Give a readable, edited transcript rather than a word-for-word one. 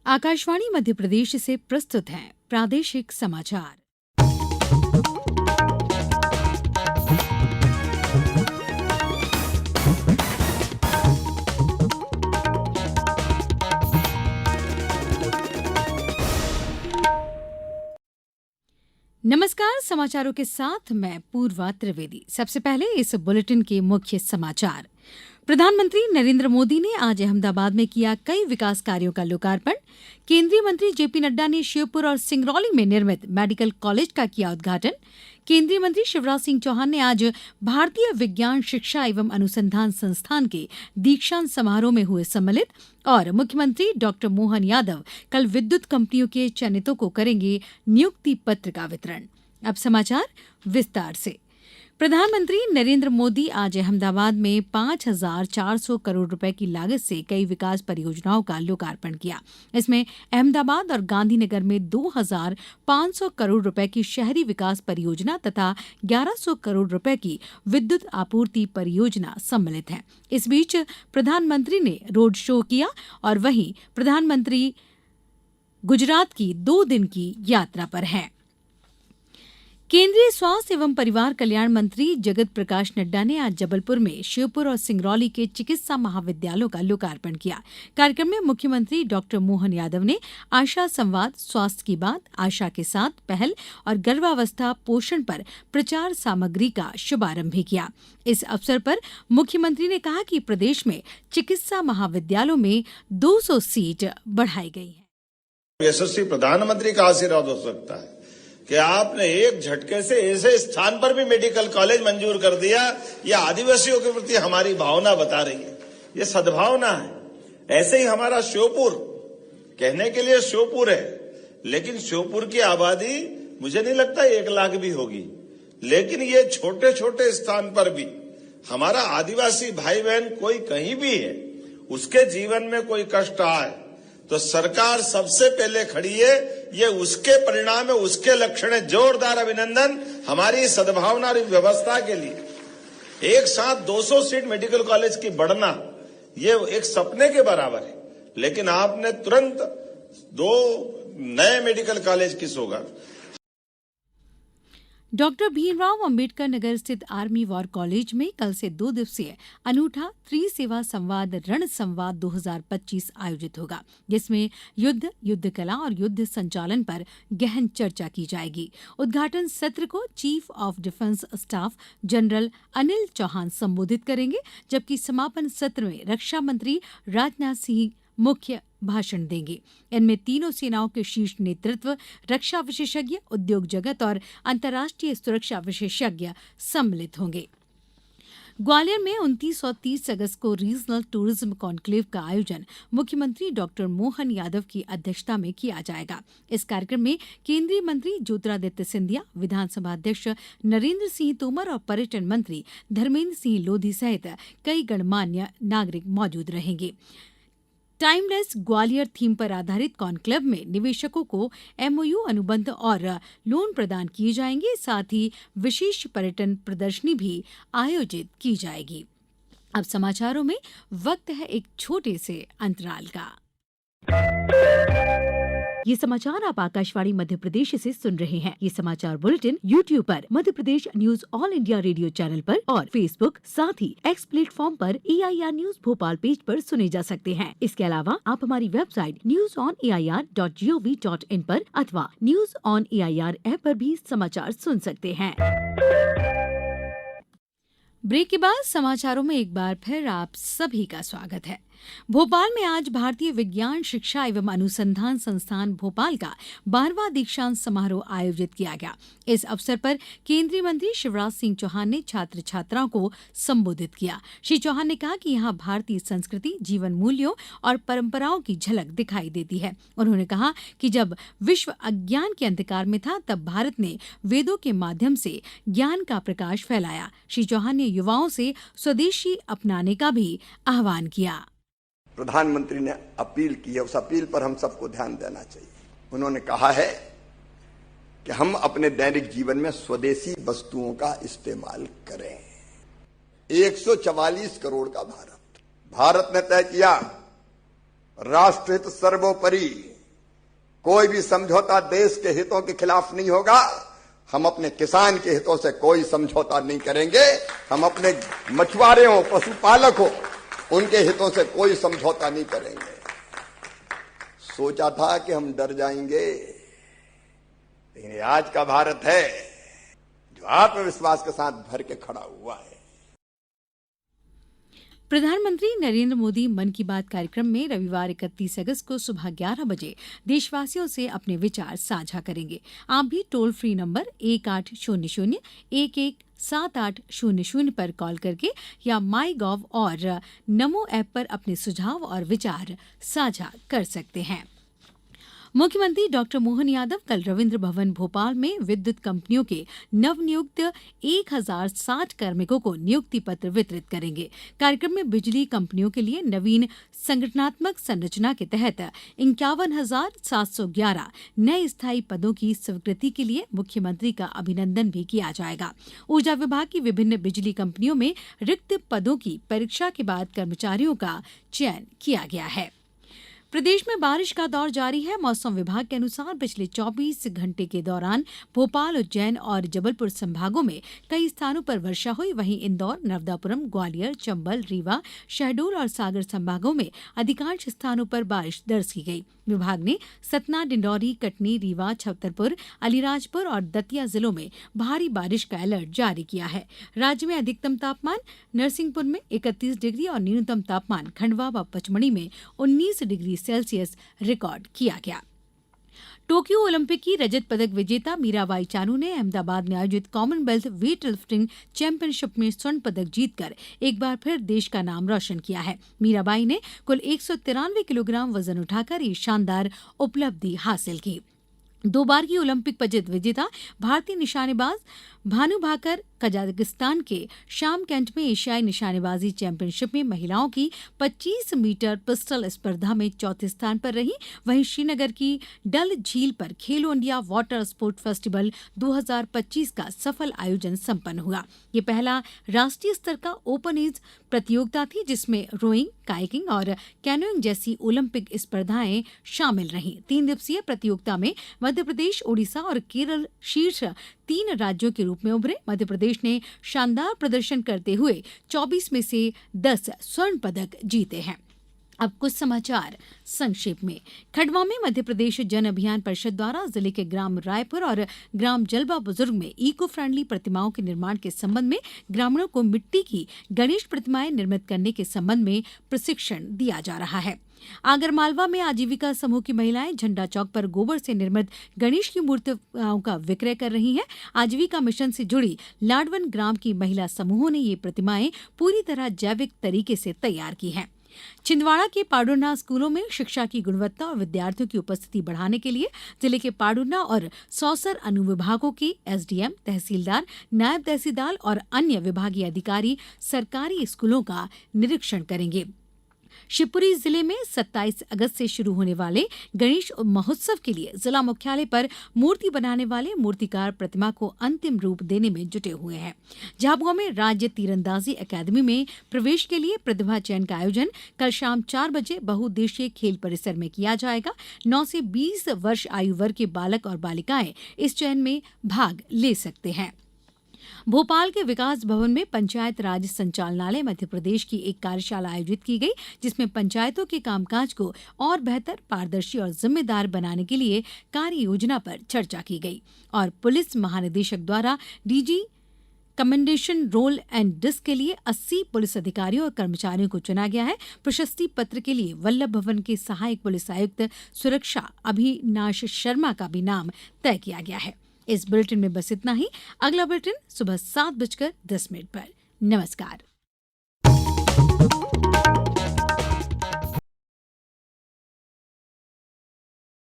आकाशवाणी मध्य प्रदेश से प्रस्तुत हैं प्रादेशिक समाचार। नमस्कार, समाचारों के साथ मैं पूर्वा त्रिवेदी। सबसे पहले इस बुलेटिन के मुख्य समाचार। प्रधानमंत्री नरेंद्र मोदी ने आज अहमदाबाद में किया कई विकास कार्यों का लोकार्पण। केंद्रीय मंत्री जेपी नड्डा ने श्योपुर और सिंगरौली में निर्मित मेडिकल कॉलेज का किया उद्घाटन। केंद्रीय मंत्री शिवराज सिंह चौहान ने आज भारतीय विज्ञान शिक्षा एवं अनुसंधान संस्थान के दीक्षांत समारोह में हुए सम्मिलित। और मुख्यमंत्री डॉक्टर मोहन यादव कल विद्युत कंपनियों के चयनितों को करेंगे नियुक्ति पत्र का वितरण। अब समाचार विस्तार से। प्रधानमंत्री नरेंद्र मोदी आज अहमदाबाद में 5,400 करोड़ रुपए की लागत से कई विकास परियोजनाओं का लोकार्पण किया। इसमें अहमदाबाद और गांधीनगर में 2,500 करोड़ रुपए की शहरी विकास परियोजना तथा 1,100 करोड़ रुपए की विद्युत आपूर्ति परियोजना सम्मिलित है। इस बीच प्रधानमंत्री ने रोड शो किया और वहीं प्रधानमंत्री गुजरात की 2 दिन की यात्रा पर हैं। केंद्रीय स्वास्थ्य एवं परिवार कल्याण मंत्री जगत प्रकाश नड्डा ने आज जबलपुर में श्योपुर और सिंगरौली के चिकित्सा महाविद्यालयों का लोकार्पण किया। कार्यक्रम में मुख्यमंत्री डॉक्टर मोहन यादव ने आशा संवाद, स्वास्थ्य की बात, आशा के साथ पहल और गर्भावस्था पोषण पर प्रचार सामग्री का शुभारंभ भी किया। इस अवसर पर मुख्यमंत्री ने कहा कि प्रदेश में चिकित्सा महाविद्यालयों में 200 सीट बढ़ाई गई है। यशस्वी प्रधानमंत्री का आशीर्वाद हो सकता है कि आपने एक झटके से ऐसे स्थान पर भी मेडिकल कॉलेज मंजूर कर दिया। यह आदिवासियों के प्रति हमारी भावना बता रही है, ये सद्भावना है। ऐसे ही हमारा श्योपुर, कहने के लिए श्योपुर है, लेकिन श्योपुर की आबादी मुझे नहीं लगता 1 लाख भी होगी। लेकिन ये छोटे छोटे स्थान पर भी हमारा आदिवासी भाई बहन कोई कहीं भी है, उसके जीवन में कोई कष्ट आए तो सरकार सबसे पहले खड़ी है। ये उसके परिणाम है, उसके लक्षण है। जोरदार अभिनंदन हमारी सद्भावना और व्यवस्था के लिए। एक साथ 200 सीट मेडिकल कॉलेज की बढ़ना ये एक सपने के बराबर है, लेकिन आपने तुरंत 2 नए मेडिकल कॉलेज की सौगात। डॉक्टर भीमराव अंबेडकर नगर स्थित आर्मी वॉर कॉलेज में कल से 2 दिवसीय अनूठा त्रिसेवा संवाद रण संवाद 2025 आयोजित होगा, जिसमें युद्ध कला और युद्ध संचालन पर गहन चर्चा की जाएगी। उद्घाटन सत्र को chief of defence staff general Anil Chauhan संबोधित करेंगे, जबकि समापन सत्र में रक्षा मंत्री राजनाथ सिंह मुख्य भाषण देंगे। इनमें तीनों सेनाओं के शीर्ष नेतृत्व, रक्षा विशेषज्ञ, उद्योग जगत और अंतर्राष्ट्रीय सुरक्षा विशेषज्ञ सम्मिलित होंगे। ग्वालियर में 29 और 30 अगस्त को रीजनल टूरिज्म कॉन्क्लेव का आयोजन मुख्यमंत्री डॉक्टर मोहन यादव की अध्यक्षता में किया जाएगा। इस कार्यक्रम में केंद्रीय मंत्री ज्योतिरादित्य सिंधिया, विधानसभा अध्यक्ष नरेंद्र सिंह तोमर और पर्यटन मंत्री धर्मेंद्र सिंह लोधी सहित कई गणमान्य नागरिक मौजूद रहेंगे। टाइमलेस ग्वालियर थीम पर आधारित कॉन्क्लेव में निवेशकों को एमओयू अनुबंध और लोन प्रदान किए जाएंगे। साथ ही विशेष पर्यटन प्रदर्शनी भी आयोजित की जाएगी। अब समाचारों में वक्त है एक छोटे से अंतराल का। ये समाचार आप आकाशवाणी मध्य प्रदेश से सुन रहे हैं। ये समाचार बुलेटिन YouTube पर Madhya Pradesh news all India radio channel पर और फेसबुक साथ ही एक्स प्लेटफॉर्म पर AIR न्यूज भोपाल पेज पर सुने जा सकते हैं। इसके अलावा आप हमारी वेबसाइट newsonair.gov.in पर अथवा न्यूज ऑन AIR ऐप पर भी समाचार सुन सकते हैं। ब्रेक के बाद समाचारों में एक बार फिर आप सभी का स्वागत है। भोपाल में आज भारतीय विज्ञान शिक्षा एवं अनुसंधान संस्थान भोपाल का 12वां दीक्षांत समारोह आयोजित किया गया। इस अवसर पर केंद्रीय मंत्री शिवराज सिंह चौहान ने छात्र छात्राओं को संबोधित किया। श्री चौहान ने कहा कि यहाँ भारतीय संस्कृति, जीवन मूल्यों और परंपराओं की झलक दिखाई देती है। उन्होंने कहा कि जब विश्व अज्ञान के अंधकार में था, तब भारत ने वेदों के माध्यम से ज्ञान का प्रकाश फैलाया। श्री चौहान ने युवाओं से स्वदेशी अपनाने का भी आह्वान किया। प्रधानमंत्री ने अपील की है, उस अपील पर हम सबको ध्यान देना चाहिए। उन्होंने कहा है कि हम अपने दैनिक जीवन में स्वदेशी वस्तुओं का इस्तेमाल करें। 144 करोड़ का भारत ने तय किया, राष्ट्रहित सर्वोपरि, कोई भी समझौता देश के हितों के खिलाफ नहीं होगा। हम अपने किसान के हितों से कोई समझौता नहीं करेंगे। हम अपने मछुआरे हो, पशुपालक हो, उनके हितों से कोई समझौता नहीं करेंगे। सोचा था कि हम डर जाएंगे, लेकिन आज का भारत है जो आत्मविश्वास के साथ भर के खड़ा हुआ है। प्रधानमंत्री नरेंद्र मोदी मन की बात कार्यक्रम में रविवार 31 अगस्त को सुबह 11 बजे देशवासियों से अपने विचार साझा करेंगे। आप भी टोल फ्री नंबर 1800-117800 पर कॉल करके या MyGov और नमो ऐप पर अपने सुझाव और विचार साझा कर सकते हैं। मुख्यमंत्री डॉक्टर मोहन यादव कल रविन्द्र भवन भोपाल में विद्युत कंपनियों के नवनियुक्त 1060 कार्मिकों को नियुक्ति पत्र वितरित करेंगे। कार्यक्रम में बिजली कंपनियों के लिए नवीन संगठनात्मक संरचना के तहत 51,711 नए स्थायी पदों की स्वीकृति के लिए मुख्यमंत्री का अभिनंदन भी किया जाएगा। ऊर्जा विभाग की विभिन्न बिजली कंपनियों में रिक्त पदों की परीक्षा के बाद कर्मचारियों का चयन किया गया है। प्रदेश में बारिश का दौर जारी है। मौसम विभाग के अनुसार पिछले 24 घंटे के दौरान भोपाल, उज्जैन और जबलपुर संभागों में कई स्थानों पर वर्षा हुई। वहीं इंदौर, नर्मदापुरम, ग्वालियर, चंबल, रीवा, शहडोल और सागर संभागों में अधिकांश स्थानों पर बारिश दर्ज की गई। विभाग ने सतना, डिंडौरी, कटनी, रीवा, छतरपुर, अलीराजपुर और दतिया जिलों में भारी बारिश का अलर्ट जारी किया है। राज्य में अधिकतम तापमान नरसिंहपुर में 31 डिग्री और न्यूनतम तापमान खंडवा व पचमढ़ी में 19 डिग्री सेल्सियस रिकॉर्ड किया गया। टोक्यो ओलंपिक की रजत पदक विजेता मीराबाई चानू ने अहमदाबाद में आयोजित कॉमनवेल्थ वेट लिफ्टिंग चैंपियनशिप में स्वर्ण पदक जीतकर एक बार फिर देश का नाम रोशन किया है। मीराबाई ने कुल 193 किलोग्राम वजन उठाकर ये शानदार उपलब्धि हासिल की। 2 बार की ओलंपिक पदक विजेता भारतीय निशानेबाज भानु भाकर कजाकिस्तान के शामकंट में एशियाई निशानेबाजी चैंपियनशिप में महिलाओं की 25 मीटर पिस्टल स्पर्धा में चौथे स्थान पर रही। वहीं श्रीनगर की डल झील पर खेलो इंडिया वाटर स्पोर्ट फेस्टिवल 2025 का सफल आयोजन संपन्न हुआ। ये पहला राष्ट्रीय स्तर का ओपन एज प्रतियोगिता थी जिसमें रोइंग, कायाकिंग और कैनोइंग जैसी ओलंपिक स्पर्धाएं शामिल रहीं। 3 दिवसीय प्रतियोगिता में मध्यप्रदेश, ओडिशा और केरल शीर्ष 3 राज्यों के रूप में उभरे। मध्यप्रदेश ने शानदार प्रदर्शन करते हुए 24 में से 10 स्वर्ण पदक जीते हैं। अब कुछ समाचार संक्षेप में। खंडवा में मध्यप्रदेश जन अभियान परिषद द्वारा जिले के ग्राम रायपुर और ग्राम जलवा बुजुर्ग में इको फ्रेंडली प्रतिमाओं के निर्माण के संबंध में ग्रामीणों को मिट्टी की गणेश प्रतिमाएं निर्मित करने के संबंध में प्रशिक्षण दिया जा रहा है। आगरमालवा में आजीविका समूह की महिलाएं झंडा चौक पर गोबर से निर्मित गणेश की मूर्तियों का विक्रय कर रही हैं। आजीविका मिशन से जुड़ी लाडवन ग्राम की महिला समूहों ने ये प्रतिमाएं पूरी तरह जैविक तरीके से तैयार की हैं। छिंदवाड़ा के पाडुना स्कूलों में शिक्षा की गुणवत्ता और विद्यार्थियों की उपस्थिति बढ़ाने के लिए जिले के पाडुना और सौसर अनुविभागों के एसडीएम, तहसीलदार, नायब तहसीलदार और अन्य विभागीय अधिकारी सरकारी स्कूलों का निरीक्षण करेंगे। शिवपुरी जिले में 27 अगस्त से शुरू होने वाले गणेश महोत्सव के लिए जिला मुख्यालय पर मूर्ति बनाने वाले मूर्तिकार प्रतिमा को अंतिम रूप देने में जुटे हुए हैं। झाबुआ में राज्य तीरंदाजी अकादमी में प्रवेश के लिए प्रतिभा चयन का आयोजन कल शाम 4 बजे बहुउद्देशीय खेल परिसर में किया जाएगा। 9 से 20 वर्ष आयु वर्ग के बालक और बालिकाएं इस चयन में भाग ले सकते हैं। भोपाल के विकास भवन में पंचायत राज संचालनालय मध्यप्रदेश की एक कार्यशाला आयोजित की गई जिसमें पंचायतों के कामकाज को और बेहतर, पारदर्शी और जिम्मेदार बनाने के लिए कार्य योजना पर चर्चा की गई और पुलिस महानिदेशक द्वारा DG commendation roll and disc के लिए 80 पुलिस अधिकारियों और कर्मचारियों को चुना गया है। प्रशस्ति पत्र के लिए वल्लभ भवन के सहायक पुलिस आयुक्त सुरक्षा अभिनाश शर्मा का भी नाम तय किया गया है। इस बुलेटिन में बस इतना ही। अगला बुलेटिन सुबह 7:10 पर। नमस्कार।